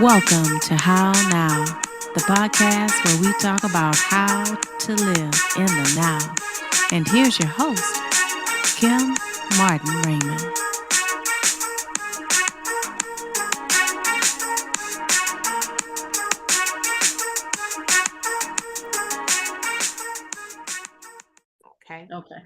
Welcome to How Now, the podcast where we talk about how to live in the now. And here's your host, Kim Martin Raymond. Okay.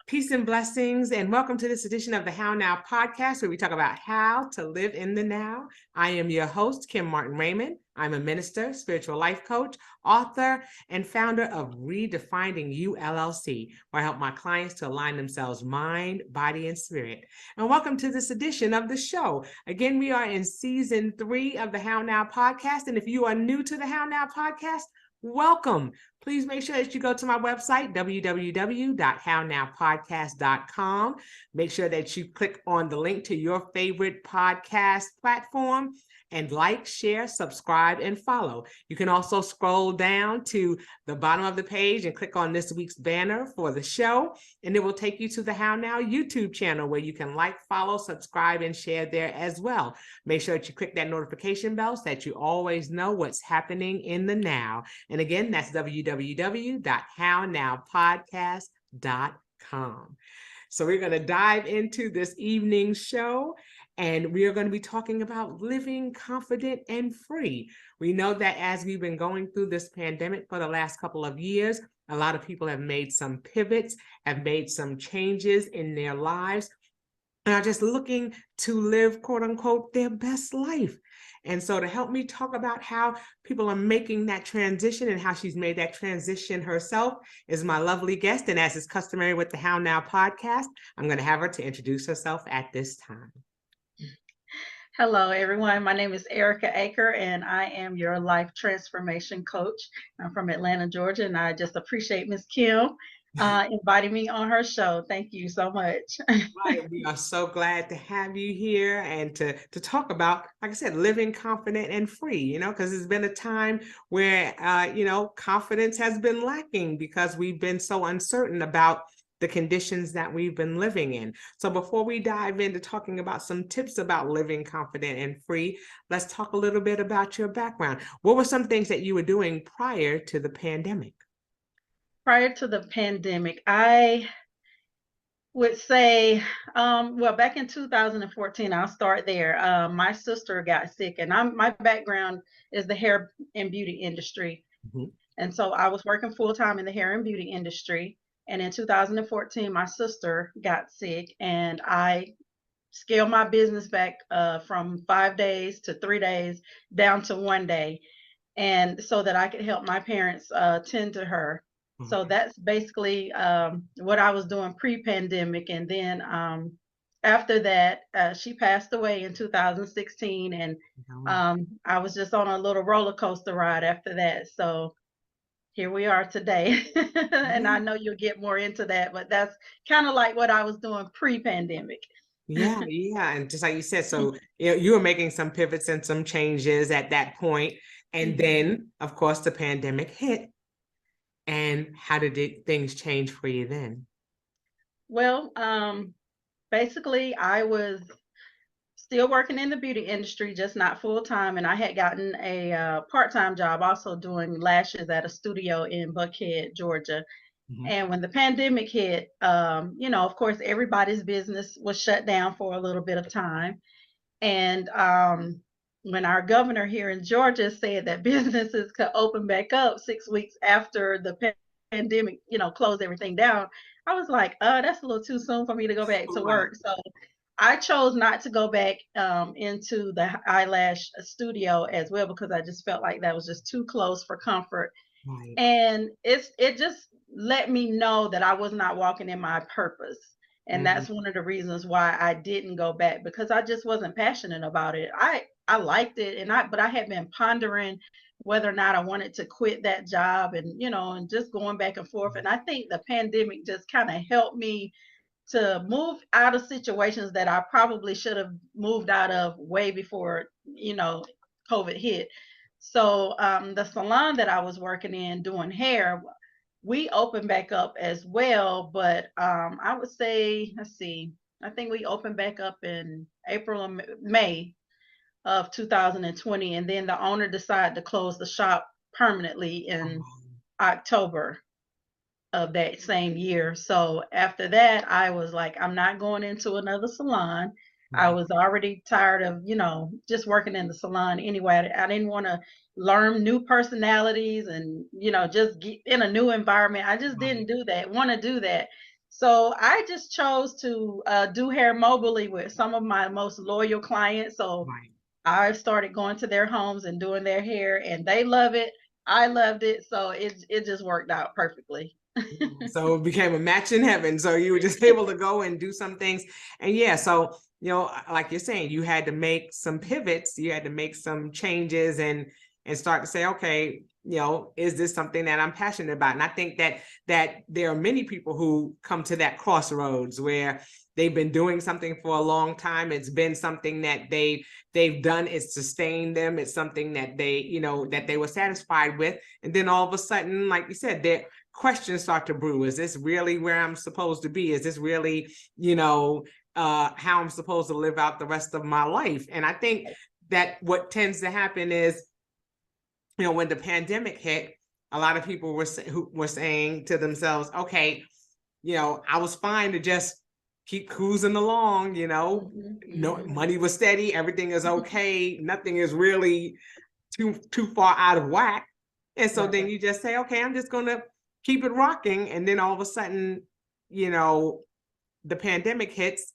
Peace and blessings, and welcome to this edition of the How Now podcast, where we talk about how to live in the now. I am your host, Kim Martin Raymond. I'm a minister, spiritual life coach, author, and founder of Redefining You LLC, where I help my clients to align themselves mind, body, and spirit. And welcome to this edition of the show. Again, we are in season 3 of the How Now podcast, and if you are new to the How Now podcast, welcome. Please make sure that you go to my website, www.hownowpodcast.com. Make sure that you click on the link to your favorite podcast platform and like, share, subscribe, and follow. You can also scroll down to the bottom of the page and click on this week's banner for the show, and it will take you to the How Now YouTube channel where you can like, follow, subscribe, and share there as well. Make sure that you click that notification bell so that you always know what's happening in the now. And again, that's www.hownowpodcast.com. So we're going to dive into this evening's show, and we are going to be talking about living confident and free. We know that as we've been going through this pandemic for the last couple of years, a lot of people have made some pivots, have made some changes in their lives, and are just looking to live, quote unquote, their best life. And so to help me talk about how people are making that transition and how she's made that transition herself is my lovely guest. And as is customary with the How Now podcast, I'm going to have her to introduce herself at this time. Hello, everyone. My name is Aker, and I am your life transformation coach. I'm from Atlanta, Georgia, and I just appreciate Miss Kim inviting me on her show. Thank you so much. Right. We are so glad to have you here and to talk about, like I said, living confident and free, because it's been a time where, confidence has been lacking because we've been so uncertain about the conditions that we've been living in. So before we dive into talking about some tips about living confident and free, let's talk a little bit about your background. What were some things that you were doing prior to the pandemic? Prior to the pandemic, I would say, back in 2014, I'll start there. My sister got sick, and my background is the hair and beauty industry. Mm-hmm. And so I was working full-time in the hair and beauty industry. And in 2014, my sister got sick, and I scaled my business back from 5 days to 3 days down to 1 day, and so that I could help my parents tend to her. Mm-hmm. So that's basically what I was doing pre-pandemic. And then after that, she passed away in 2016, and I was just on a little roller coaster ride after that. So here we are today. And I know you'll get more into that, but that's kind of like what I was doing pre-pandemic. Yeah. And just like you said, so you were making some pivots and some changes at that point. And then, of course, the pandemic hit. And how did things change for you then? Well, basically, I was still working in the beauty industry, just not full time. And I had gotten a part-time job also doing lashes at a studio in Buckhead, Georgia. Mm-hmm. And when the pandemic hit, of course, everybody's business was shut down for a little bit of time. And when our governor here in Georgia said that businesses could open back up 6 weeks after the pandemic, closed everything down, I was like, that's a little too soon for me to go back to work. So I chose not to go back into the eyelash studio as well, because I just felt like that was just too close for comfort. Right. And it just let me know that I was not walking in my purpose. And that's one of the reasons why I didn't go back, because I just wasn't passionate about it. I liked it, but I had been pondering whether or not I wanted to quit that job, and and just going back and forth. And I think the pandemic just kind of helped me to move out of situations that I probably should have moved out of way before, COVID hit. So the salon that I was working in doing hair, we opened back up as well. But I would say, let's see, I think we opened back up in April or May of 2020, and then the owner decided to close the shop permanently in October of that same year. So after that, I was like, I'm not going into another salon. I was already tired of, just working in the salon anyway. I didn't want to learn new personalities and, just get in a new environment. I just didn't want to do that. So I just chose to do hair mobily with some of my most loyal clients. So I started going to their homes and doing their hair, and they love it. I loved it. So it just worked out perfectly. So it became a match in heaven. So you were just able to go and do some things. And yeah, so, like you're saying, you had to make some pivots, you had to make some changes and start to say, okay, is this something that I'm passionate about? And I think that there are many people who come to that crossroads where they've been doing something for a long time. It's been something that they've done. It's sustained them. It's something that that they were satisfied with. And then all of a sudden, like you said, questions start to brew. Is this really where I'm supposed to be? Is this really, how I'm supposed to live out the rest of my life? And I think that what tends to happen is, when the pandemic hit, a lot of people were saying to themselves, okay, I was fine to just keep cruising along, no money was steady, everything is okay, nothing is really too far out of whack. And so then you just say, okay, I'm just gonna keep it rocking. And then all of a sudden, the pandemic hits.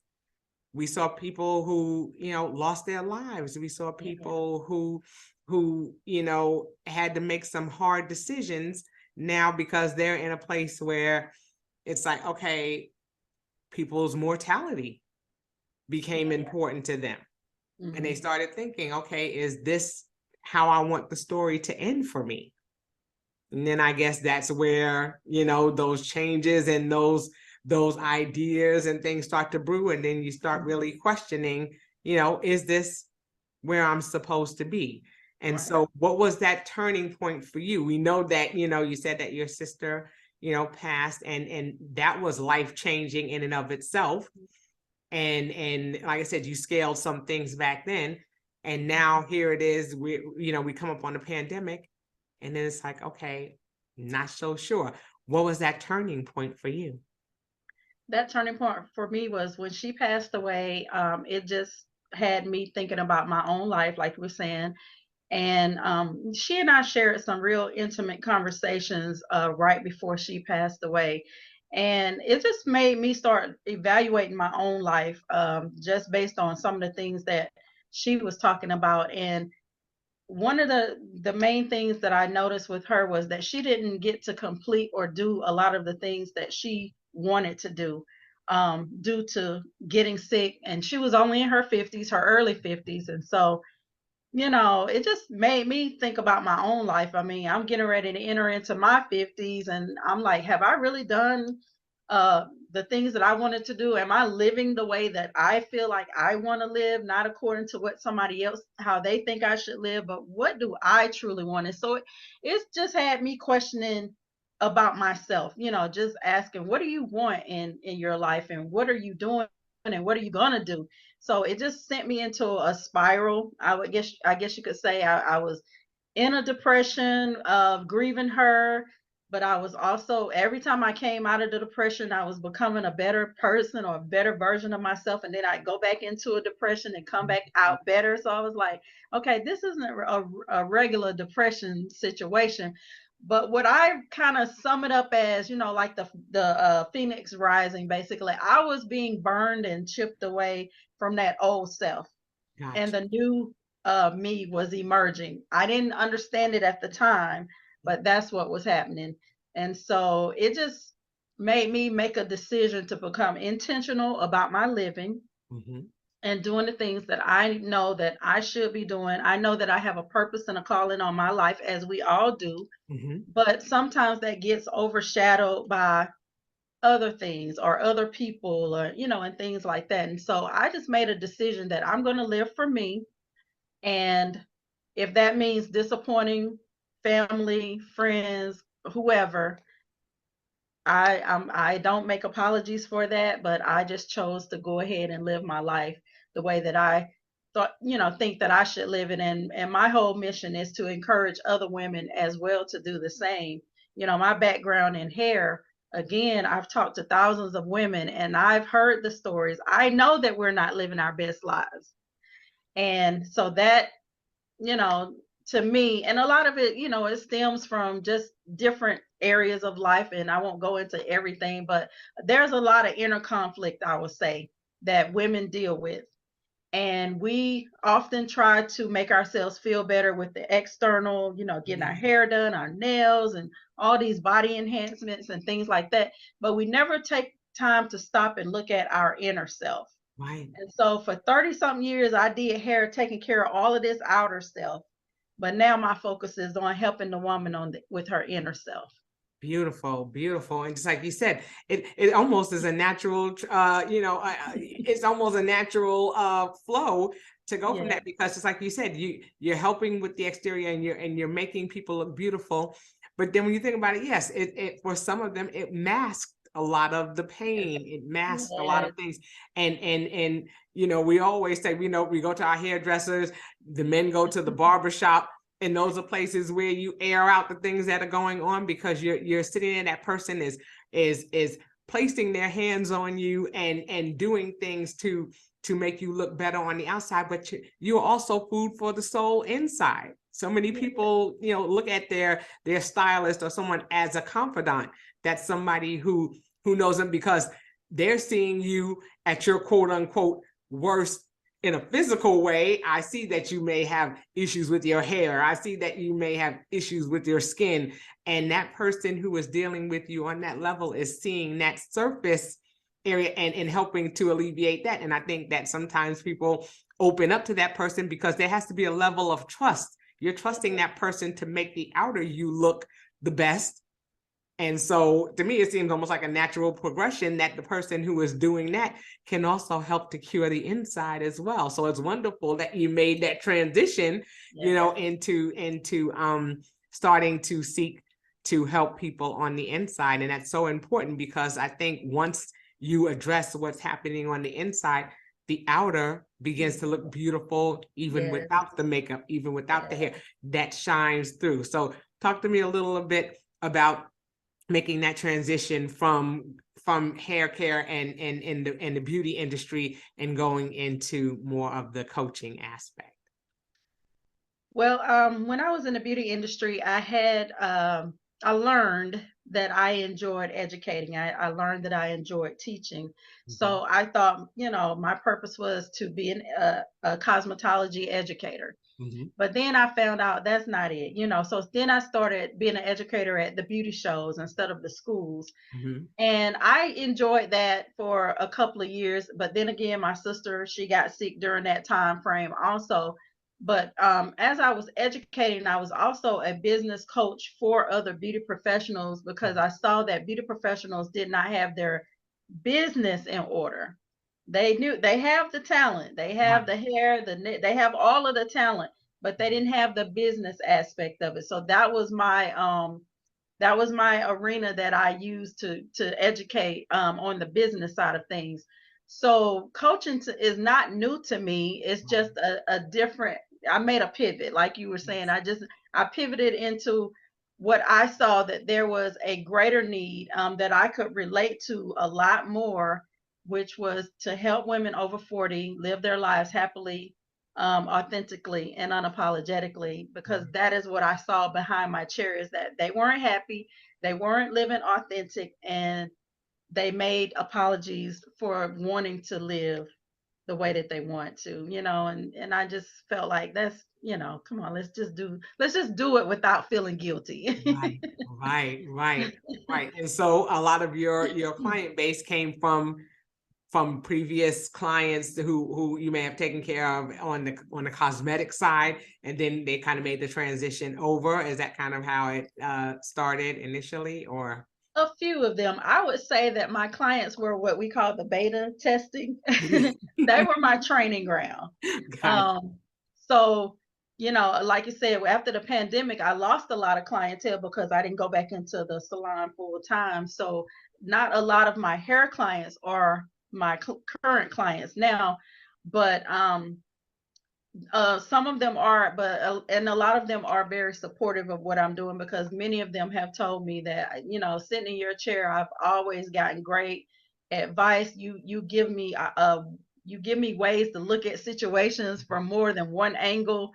We saw people who, lost their lives. We saw people who had to make some hard decisions now because they're in a place where it's like, okay, people's mortality became important to them. And they started thinking, okay, is this how I want the story to end for me? And then I guess that's where, those changes and those ideas and things start to brew. And then you start really questioning, is this where I'm supposed to be? And so what was that turning point for you? We know that, you said that your sister, passed, and that was life-changing in and of itself. And like I said, you scaled some things back then. And now here it is, we come up on the pandemic. And then it's like, okay, not so sure. What was that turning point for you? That turning point for me was when she passed away. It just had me thinking about my own life, like we were saying. And she and I shared some real intimate conversations right before she passed away. And it just made me start evaluating my own life, just based on some of the things that she was talking about. And one of the main things that I noticed with her was that she didn't get to complete or do a lot of the things that she wanted to do, due to getting sick. And she was only in her 50s, her early 50s. And so, it just made me think about my own life. I mean, I'm getting ready to enter into my 50s, and I'm like, have I really done the things that I wanted to do? Am I living the way that I feel like I want to live, not according to what somebody else, how they think I should live, but what do I truly want? And so it's just had me questioning about myself, just asking, what do you want in your life, and what are you doing, and what are you going to do? So it just sent me into a spiral. I guess you could say I was in a depression of grieving her, but I was also, every time I came out of the depression, I was becoming a better person or a better version of myself. And then I go back into a depression and come back out better. So I was like, okay, this isn't a regular depression situation. But what I kind of sum it up as, like the phoenix rising, basically, I was being burned and chipped away from that old self. Gotcha. And the new me was emerging. I didn't understand it at the time, but that's what was happening. And so it just made me make a decision to become intentional about my living and doing the things that I know that I should be doing. I know that I have a purpose and a calling on my life, as we all do. But sometimes that gets overshadowed by other things or other people, or and things like that. And so I just made a decision that I'm going to live for me. And if that means disappointing family, friends, whoever, I don't make apologies for that, but I just chose to go ahead and live my life the way that I thought, think that I should live in. And my whole mission is to encourage other women as well to do the same. My background in hair, again, I've talked to thousands of women and I've heard the stories. I know that we're not living our best lives. And so that, you know, to me, and a lot of it, it stems from just different areas of life. And I won't go into everything, but there's a lot of inner conflict, I would say, that women deal with. And we often try to make ourselves feel better with the external, getting our hair done, our nails, and all these body enhancements and things like that. But we never take time to stop and look at our inner self. Right. And so for 30 something years, I did hair, taking care of all of this outer self. But now my focus is on helping the woman with her inner self. Beautiful, beautiful. And just like you said, it almost is a natural, it's almost a natural flow to go from that, because it's like you said, you're helping with the exterior and you're making people look beautiful. But then when you think about it, yes, it for some of them, it masked a lot of the pain. It masked a lot of things. And we always say, we go to our hairdressers, the men go to the barbershop. And those are places where you air out the things that are going on, because you're sitting there, that person is placing their hands on you and doing things to make you look better on the outside, but you're also food for the soul inside. So many people, look at their stylist or someone as a confidant. That's somebody who knows them because they're seeing you at your quote unquote worst. In a physical way, I see that you may have issues with your hair. I see that you may have issues with your skin. And that person who is dealing with you on that level is seeing that surface area and helping to alleviate that. And I think that sometimes people open up to that person because there has to be a level of trust. You're trusting that person to make the outer you look the best. And so to me, it seems almost like a natural progression that the person who is doing that can also help to cure the inside as well. So it's wonderful that you made that transition, into starting to seek to help people on the inside. And that's so important, because I think once you address what's happening on the inside, the outer begins to look beautiful, even without the makeup, even without the hair, that shines through. So talk to me a little bit about making that transition from hair care and the beauty industry and going into more of the coaching aspect. Well, when I was in the beauty industry, I learned that I enjoyed educating. I learned that I enjoyed teaching. So I thought, my purpose was to be a cosmetology educator. But then I found out that's not it, So then I started being an educator at the beauty shows instead of the schools. And I enjoyed that for a couple of years. But then again, my sister, she got sick during that time frame also. But as I was educating, I was also a business coach for other beauty professionals, because I saw that beauty professionals did not have their business in order. They knew they have the talent, they have the hair, they have all of the talent, but they didn't have the business aspect of it. So that was my arena that I used to educate on the business side of things. So coaching is not new to me. It's just a different. I made a pivot, like you were saying. I pivoted into what I saw that there was a greater need that I could relate to a lot more, which was to help women over 40 live their lives happily, authentically and unapologetically, because that is what I saw behind my chair, is that they weren't happy, they weren't living authentic, and they made apologies for wanting to live the way that they want to, and I just felt like that's, come on, let's just do it without feeling guilty. Right. And so a lot of your client base came from previous clients who you may have taken care of on the cosmetic side, and then they kind of made the transition over. Is that kind of how it started initially, or? A few of them. I would say that my clients were what we call the beta testing. They were my training ground. So, like you said, after the pandemic, I lost a lot of clientele because I didn't go back into the salon full time. So not a lot of my hair clients are my current clients now, but Some of them are, but and a lot of them are very supportive of what I'm doing, because many of them have told me that, sitting in your chair, I've always gotten great advice. You give me ways to look at situations from more than one angle,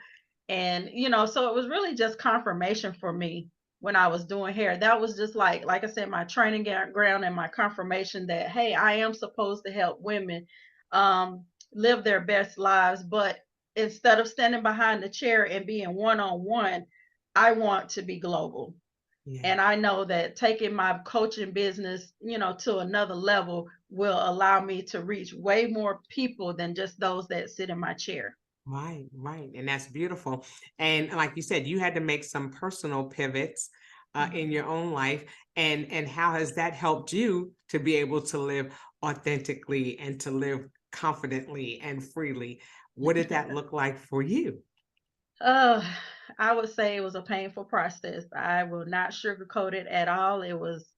and so it was really just confirmation for me when I was doing hair. That was just like I said, my training ground and my confirmation that, hey, I am supposed to help women live their best lives, but instead of standing behind the chair and being one-on-one, I want to be global. Yeah. And I know that taking my coaching business, to another level will allow me to reach way more people than just those that sit in my chair. Right, right. And that's beautiful. And like you said, you had to make some personal pivots in your own life. And how has that helped you to be able to live authentically and to live confidently and freely? What did that look like for you? Uh, I would say it was a painful process. I will not sugarcoat it at all. It was,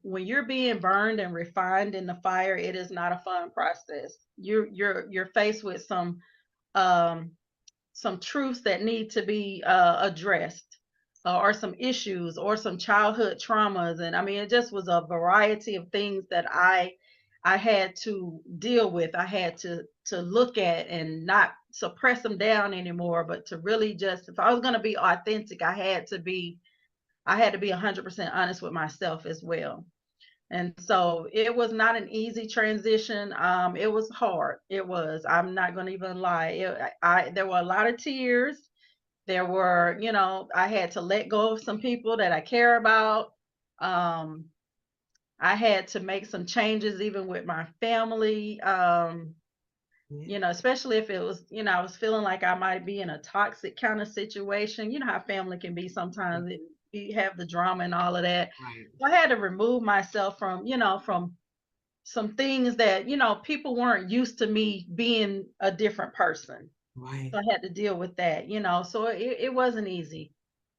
when you're being burned and refined in the fire, it is not a fun process. You're faced with um some truths that need to be addressed, or some issues, or some childhood traumas. And I mean, it just was a variety of things that I had to deal with. I had to look at and not suppress them down anymore, but to really just, if I was going to be authentic, I had to be 100% honest with myself as well. And so it was not an easy transition. It was hard. It was. I'm not going to even lie. There were a lot of tears. There were, I had to let go of some people that I care about. Um, I had to make some changes even with my family. Yeah, Especially if it was, I was feeling like I might be in a toxic kind of situation. You know how family can be sometimes. You have the drama and all of that. right, So I had to remove myself from some things that, people weren't used to me being a different person. So right. I had to deal with that, so it wasn't easy,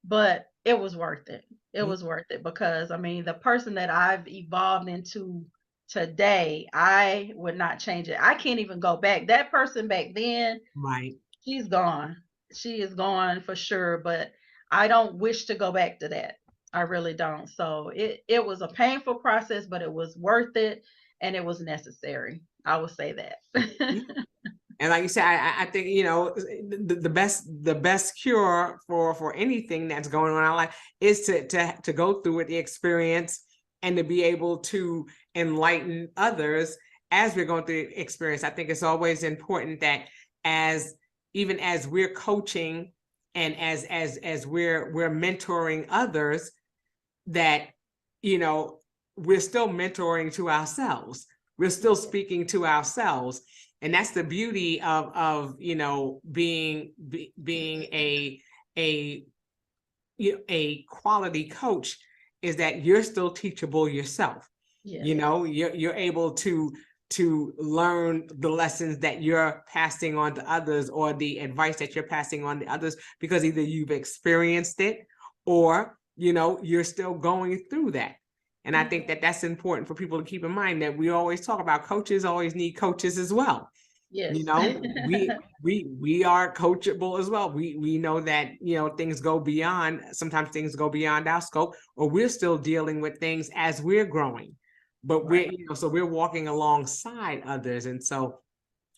but it was worth it. It Yeah, was worth it, because I mean, the person that I've evolved into today, I would not change it. I can't even go back. That person back then, right. she's gone. She is gone for sure, but I don't wish to go back to that. I really don't. So it was a painful process, but it was worth it, and it was necessary. I would say that. Yeah. And like you said, I think, the best cure for anything that's going on in our life is to go through it, the experience, and to be able to enlighten others as we're going through the experience. I think it's always important that as even as we're coaching and as we're mentoring others, that we're still mentoring to ourselves. We're still speaking to ourselves, and that's the beauty of being a a quality coach, is that you're still teachable yourself. Yes. You're able to learn the lessons that you're passing on to others, or the advice that you're passing on to others, because either you've experienced it, or you're still going through that. And I think that that's important for people to keep in mind, that we always talk about coaches always need coaches as well. Yes. We are coachable as well. We know that things go beyond, sometimes things go beyond our scope, or we're still dealing with things as we're growing, but Right. so we're walking alongside others. And so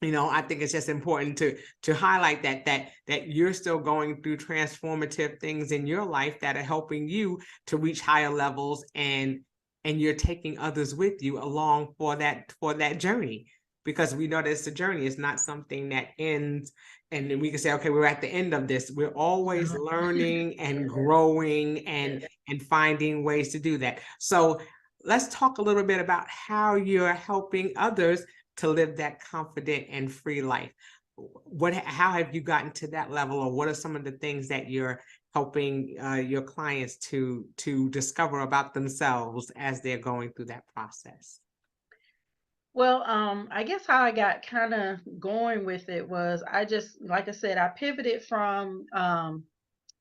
I think it's just important to highlight that you're still going through transformative things in your life that are helping you to reach higher levels, and you're taking others with you along for that journey, because we know that it's a journey. It's not something that ends and then we can say, okay, we're at the end of this. We're always learning and growing Yes. and finding ways to do that. So let's talk a little bit about how you're helping others to live that confident and free life. How have you gotten to that level, or what are some of the things that you're helping your clients to discover about themselves as they're going through that process? Well, I guess how I got kind of going with it was, I just, like I said, I pivoted from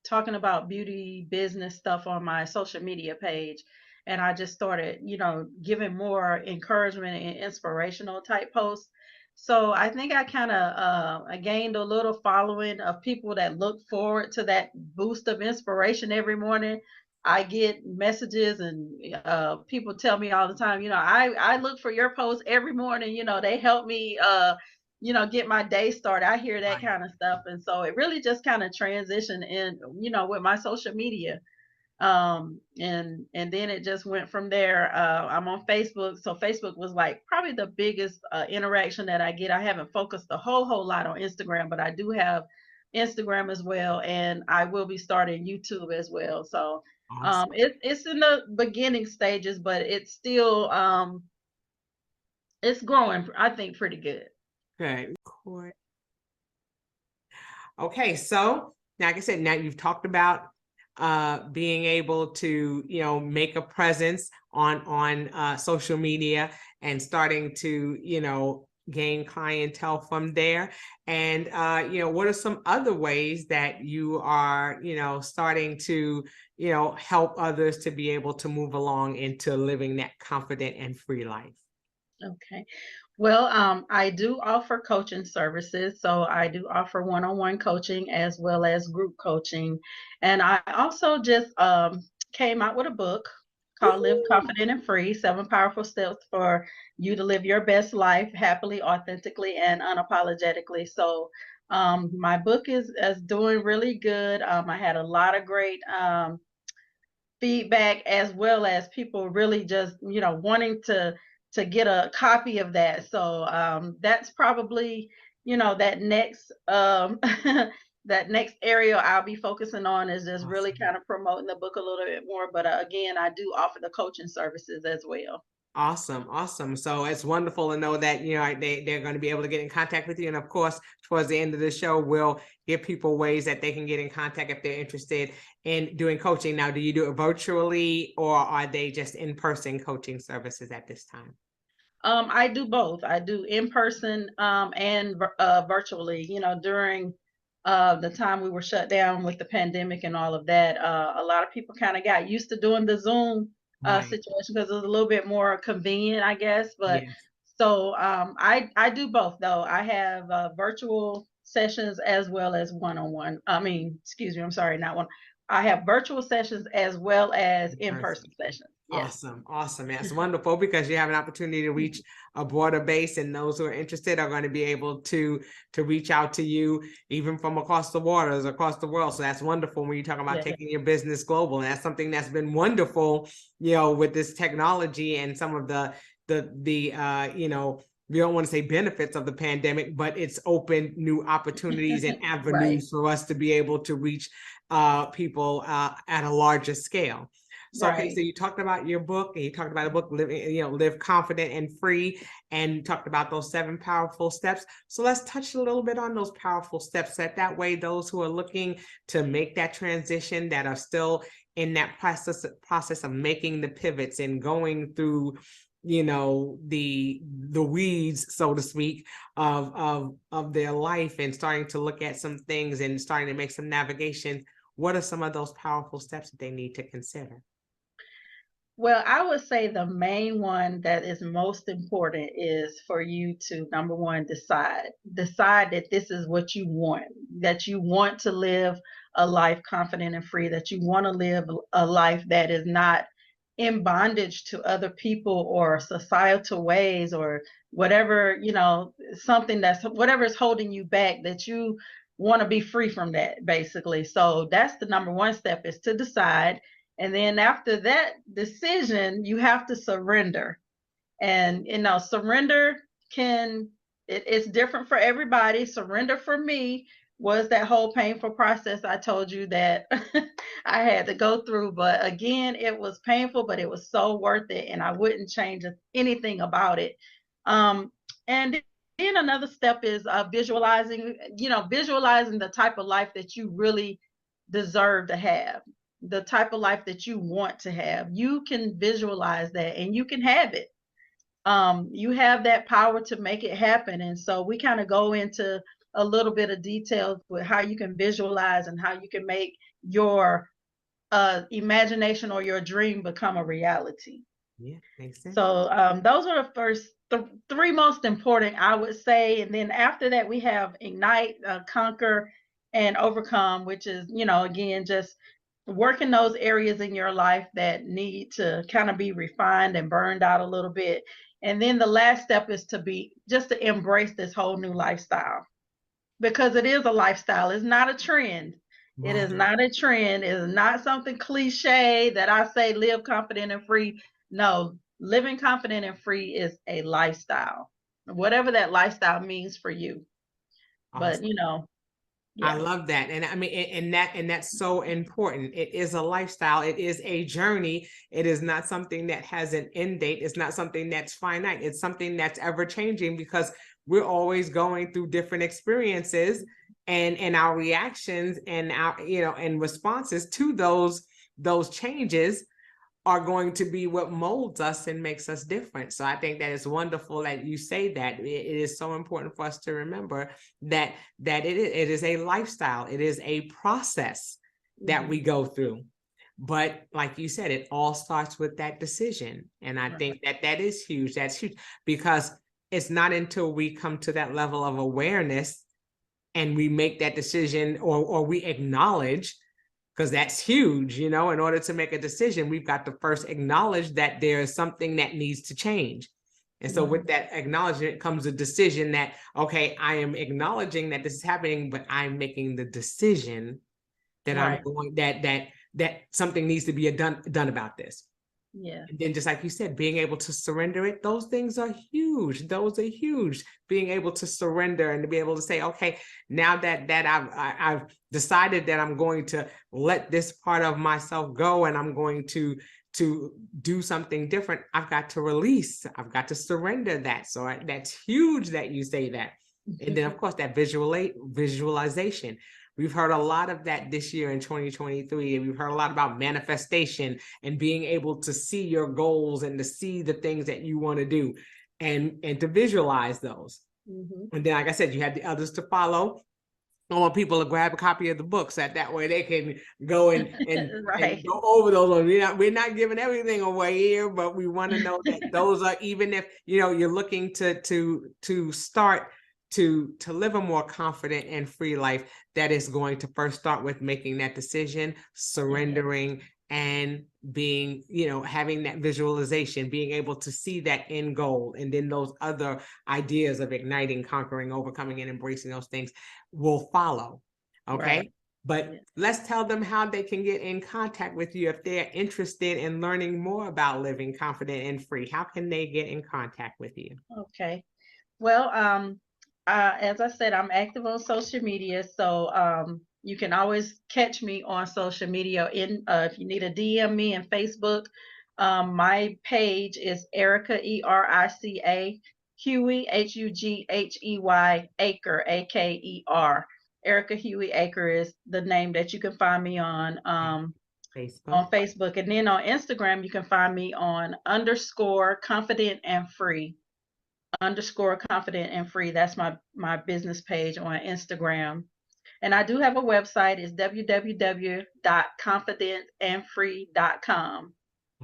talking about beauty business stuff on my social media page. And I just started, giving more encouragement and inspirational type posts. So I think I kind of I gained a little following of people that look forward to that boost of inspiration every morning. I get messages and people tell me all the time, I look for your posts every morning. They help me, get my day started. I hear that Right. kind of stuff, and so it really just kind of transitioned in, with my social media. And then it just went from there. I'm on Facebook, so Facebook was like probably the biggest interaction that I get. I haven't focused a whole lot on Instagram, but I do have Instagram as well, and I will be starting YouTube as well. So Awesome. it's in the beginning stages, but it's still it's growing, I think, pretty good. Good. Cool. Okay, so like I said, now you've talked about being able to, make a presence on social media and starting to, gain clientele from there. And what are some other ways that you are, starting to, help others to be able to move along into living that confident and free life? Okay. Well, I do offer coaching services. So I do offer one-on-one coaching as well as group coaching. And I also just came out with a book called Live Woohoo! Confident and Free, 7 Powerful Steps for You to Live Your Best Life Happily, Authentically, and Unapologetically. So my book is doing really good. I had a lot of great feedback, as well as people really just wanting to get a copy of that. So that's probably that next that next area I'll be focusing on, is just really Awesome. kind of promoting the book a little bit more. But again, I do offer the coaching services as well. Awesome, awesome. So it's wonderful to know that they're going to be able to get in contact with you. And of course, towards the end of the show, we'll give people ways that they can get in contact if they're interested in doing coaching. Now, do you do it virtually, or are they just in-person coaching services at this time? I do both. I do in person and virtually. During the time we were shut down with the pandemic and all of that, a lot of people kind of got used to doing the Zoom Right. situation because it was a little bit more convenient, I guess. But Yes. so I do both though. I have virtual sessions as well as one-on-one. I mean, excuse me, I'm sorry, not one. I have virtual sessions as well as In person. in-person sessions. Yes. Awesome, awesome. That's wonderful, because you have an opportunity to reach a broader base, and those who are interested are going to be able to reach out to you even from across the waters, across the world. So that's wonderful when you talk about Yeah. taking your business global. And that's something that's been wonderful, with this technology and some of we don't want to say benefits of the pandemic, but it's opened new opportunities and Right. avenues for us to be able to reach people at a larger scale. So, okay, so Right. you talked about your book, and you talked about a book, Live Confident and Free, and you talked about those 7 powerful steps. So let's touch a little bit on those powerful steps. That way, those who are looking to make that transition, that are still in that process of making the pivots and going through, the weeds, so to speak, of their life, and starting to look at some things and starting to make some navigation. What are some of those powerful steps that they need to consider? Well, I would say the main one that is most important is for you to, number one, decide that this is what you want, that you want to live a life confident and free, that you want to live a life that is not in bondage to other people or societal ways or whatever, something that's whatever is holding you back, that you want to be free from that, basically. So that's the number one step, is to decide. And then after that decision, you have to surrender. And surrender it's different for everybody. Surrender for me was that whole painful process I told you that I had to go through. But again, it was painful, but it was so worth it, and I wouldn't change anything about it. And then another step is visualizing the type of life that you really deserve to have, the type of life that you want to have. You can visualize that and you can have it. You have that power to make it happen. And so we kind of go into a little bit of details with how you can visualize and how you can make your imagination or your dream become a reality. Yeah, makes sense. So those are the first three most important, I would say. And then after that, we have Ignite, Conquer, and Overcome, which is, again, just working those areas in your life that need to kind of be refined and burned out a little bit. And then the last step is to embrace this whole new lifestyle, because it is a lifestyle. It's not a trend. It is Right. not a trend. It is not something cliche that I say live confident and free. No, living confident and free is a lifestyle, whatever that lifestyle means for you. But Awesome. I yeah. love that. And I mean, and that's so important. It is a lifestyle. It is a journey. It is not something that has an end date. It's not something that's finite. It's something that's ever changing, because we're always going through different experiences, and our reactions and our, and responses to those changes are going to be what molds us and makes us different. So I think that it's wonderful that you say that. It is so important for us to remember that it is a lifestyle. It is a process that we go through. But like you said, it all starts with that decision. And I think that is huge. That's huge, because it's not until we come to that level of awareness and we make that decision, or we acknowledge, because that's huge. In order to make a decision, we've got to first acknowledge that there is something that needs to change. And so with that acknowledgement comes a decision that, okay, I am acknowledging that this is happening, but I'm making the decision that I'm going, that something needs to be done about this. Yeah. And then, just like you said, being able to surrender it, those things are huge. Those are huge. Being able to surrender and to be able to say, okay, now that I've decided that I'm going to let this part of myself go, and I'm going to do something different, I've got to release. I've got to surrender that. So that's huge that you say that. And then, of course, that visualization. We've heard a lot of that this year in 2023, and we've heard a lot about manifestation and being able to see your goals and to see the things that you want to do, and to visualize those. And then, like I said, you have the others to follow. I want people to grab a copy of the book, so that way they can go and go over those ones. We're not giving everything away here, but we want to know that those are, even if you're looking to start to live a more confident and free life, that is going to first start with making that decision, surrendering, and being, having that visualization, being able to see that end goal. And then those other ideas of igniting, conquering, overcoming, and embracing those things will follow. Okay. But let's tell them how they can get in contact with you if they're interested in learning more about living confident and free. How can they get in contact with you? Okay. Well, as I said, I'm active on social media, so you can always catch me on social media. If you need a DM me in Facebook, my page is Erica, Erica Hughey, Hughey, Aker, Aker. Erica Hughey Aker is the name that you can find me on Facebook. And then on Instagram, you can find me on _confident and free. _confident and free. That's my business page on Instagram. And I do have a website. It's www.confidentandfree.com.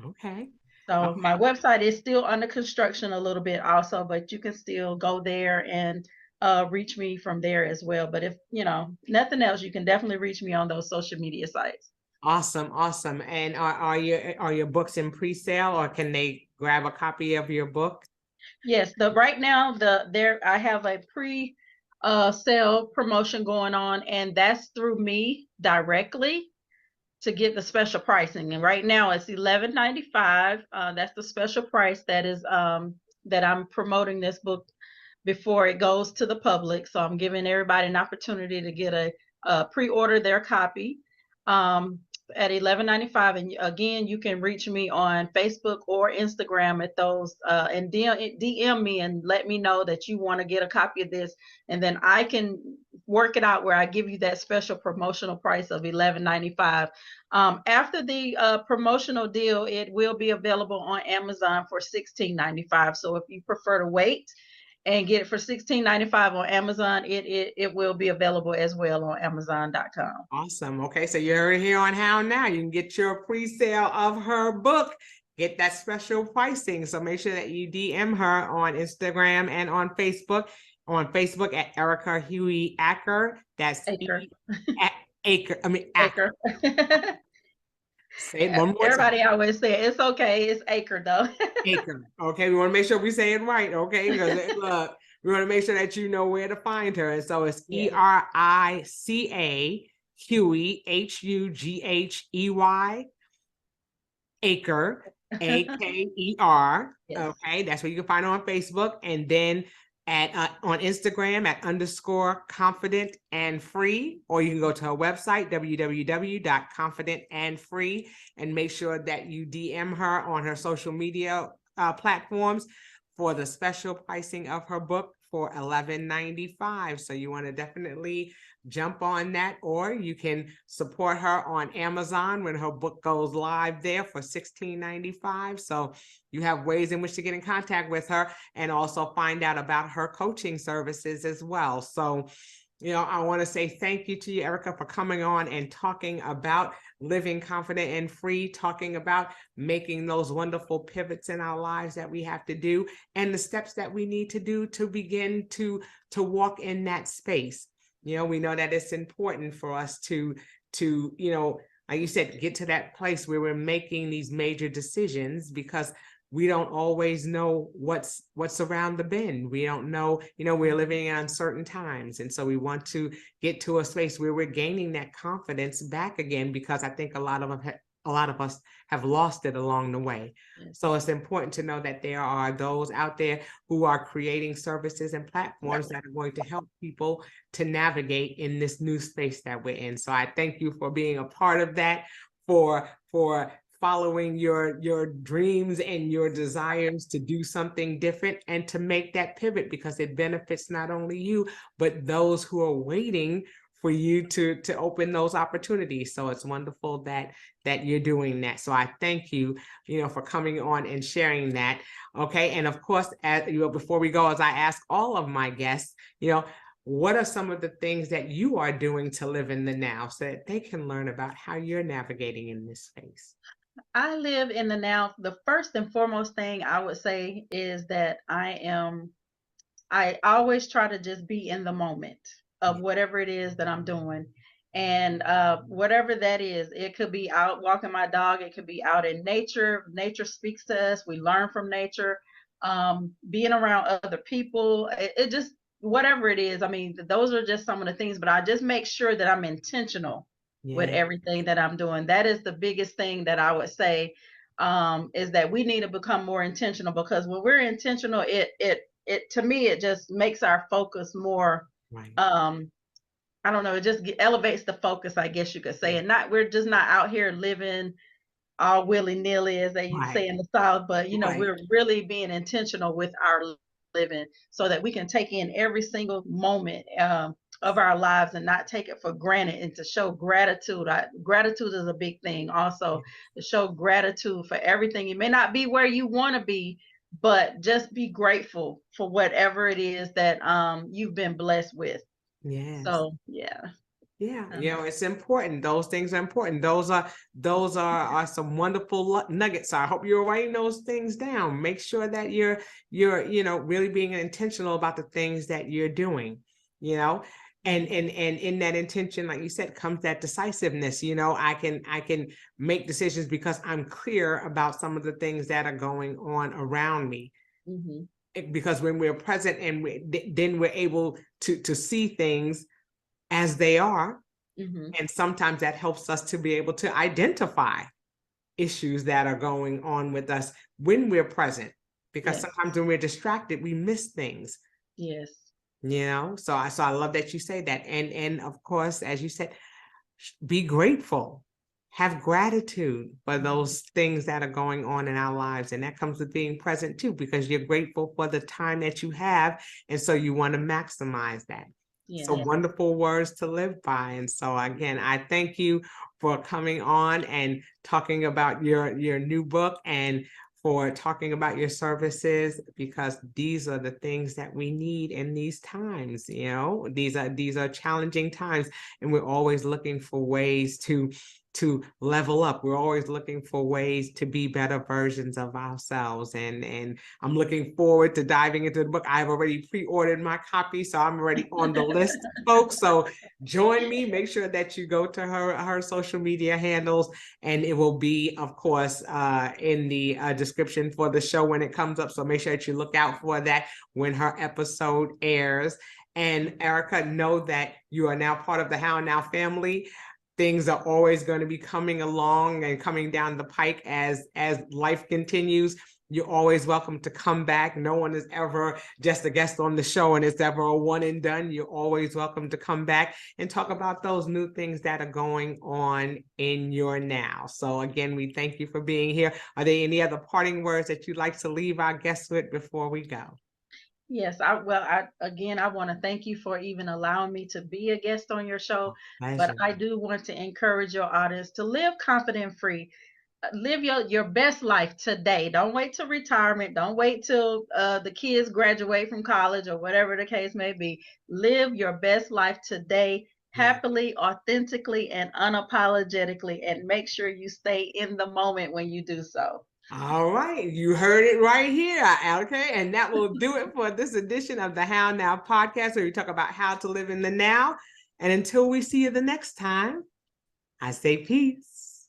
Okay. So my website is still under construction a little bit also, but you can still go there and reach me from there as well. But if nothing else, you can definitely reach me on those social media sites. Awesome. And are your books in pre-sale, or can they grab a copy of your book? Yes, right now I have a sale promotion going on, and that's through me directly to get the special pricing. And right now it's $11.95. That's the special price that I'm promoting this book before it goes to the public. So I'm giving everybody an opportunity to get a pre-order their copy. At $11.95. And again, you can reach me on Facebook or Instagram at those and DM me and let me know that you want to get a copy of this, and then I can work it out where I give you that special promotional price of $11.95. After the promotional deal, it will be available on Amazon for $16.95. So if you prefer to wait and get it for $16.95 on Amazon, it will be available as well on Amazon.com. Awesome. Okay, so you heard it here on How Now. You can get your pre-sale of her book, get that special pricing. So make sure that you DM her on Instagram and on Facebook. On Facebook at Erica Huey Aker. That's Aker. Aker. I mean Aker. Aker. Say it one more time. Everybody always say it. It's okay. It's Aker though. Aker. Okay, we want to make sure we say it right. Okay, because look, we want to make sure that you know where to find her. And so it's Yes. ERICA Huey HUGHEY Aker AKER. Yes. Okay, that's where you can find her on Facebook, and then at on Instagram at _confident_and_free, or you can go to her website www.confidentandfree, and make sure that you DM her on her social media platforms for the special pricing of her book for $11.95. So you want to definitely jump on that, or you can support her on Amazon when her book goes live there for $16.95. So you have ways in which to get in contact with her and also find out about her coaching services as well. So, you know, I want to say thank you to you, Erica, for coming on and talking about living confident and free, talking about making those wonderful pivots in our lives that we have to do, and the steps that we need to do to begin to walk in that space. You know, we know that it's important for us to, you know, like you said, get to that place where we're making these major decisions, because we don't always know what's around the bend. We don't know, you know, we're living in uncertain times. And so we want to get to a space where we're gaining that confidence back again, because I think a lot of us have lost it along the way. Yes. So it's important to know that there are those out there who are creating services and platforms that are going to help people to navigate in this new space that we're in. So I thank you for being a part of that, for following your dreams and your desires to do something different and to make that pivot, because it benefits not only you, but those who are waiting for you to open those opportunities. So it's wonderful that you're doing that. So I thank you, you know, for coming on and sharing that. Okay. And of course, as you know, before we go, as I ask all of my guests, you know, what are some of the things that you are doing to live in the now so that they can learn about how you're navigating in this space? I live in the now. The first and foremost thing I would say is that I always try to just be in the moment of whatever it is that I'm doing. And whatever that is, it could be out walking my dog, it could be out in nature. Nature speaks to us, we learn from nature. Being around other people, it just, whatever it is. I mean, those are just some of the things, but I just make sure that I'm intentional with everything that I'm doing. That is the biggest thing that I would say, is that we need to become more intentional, because when we're intentional, it to me, it just makes our focus more, Right. I don't know, it just elevates the focus, I guess you could say. And we're just not out here living all willy-nilly, as they say in the South, but you know, we're really being intentional with our living, so that we can take in every single moment of our lives and not take it for granted, and to show gratitude. Gratitude is a big thing also, to show gratitude for everything. You may not be where you want to be, but just be grateful for whatever it is that you've been blessed with. Yes. So yeah. Yeah, you know, it's important. Those things are important. Those are some wonderful nuggets. So I hope you're writing those things down. Make sure that you're you know, really being intentional about the things that you're doing, you know. And in that intention, like you said, comes that decisiveness. You know, I can make decisions because I'm clear about some of the things that are going on around me. Mm-hmm. Because when we're present and then we're able to see things as they are. Mm-hmm. And sometimes that helps us to be able to identify issues that are going on with us when we're present, because sometimes when we're distracted, we miss things. Yes. You know, so I love that you say that. And of course, as you said, be grateful, have gratitude for those things that are going on in our lives. And that comes with being present too, because you're grateful for the time that you have. And so you want to maximize that. So wonderful words to live by. And so again, I thank you for coming on and talking about your new book, and for talking about your services, because these are the things that we need in these times. You know, these are challenging times, and we're always looking for ways to to level up. We're always looking for ways to be better versions of ourselves. And I'm looking forward to diving into the book. I've already pre-ordered my copy, so I'm already on the list, folks. So join me. Make sure that you go to her social media handles, and it will be, of course, in the description for the show when it comes up. So make sure that you look out for that when her episode airs. And Erica, know that you are now part of the How Now family. Things are always going to be coming along and coming down the pike as life continues. You're always welcome to come back. No one is ever just a guest on the show and it's ever a one and done. You're always welcome to come back and talk about those new things that are going on in your now. So again, we thank you for being here. Are there any other parting words that you'd like to leave our guests with before we go? Yes, I want to thank you for even allowing me to be a guest on your show. But Pleasure. I do want to encourage your audience to live confident free. Live your best life today. Don't wait till retirement. Don't wait till the kids graduate from college or whatever the case may be. Live your best life today, happily, authentically, and unapologetically, and make sure you stay in the moment when you do so. All right, you heard it right here, okay? And that will do it for this edition of the How Now podcast, where we talk about how to live in the now. And until we see you the next time, I say peace.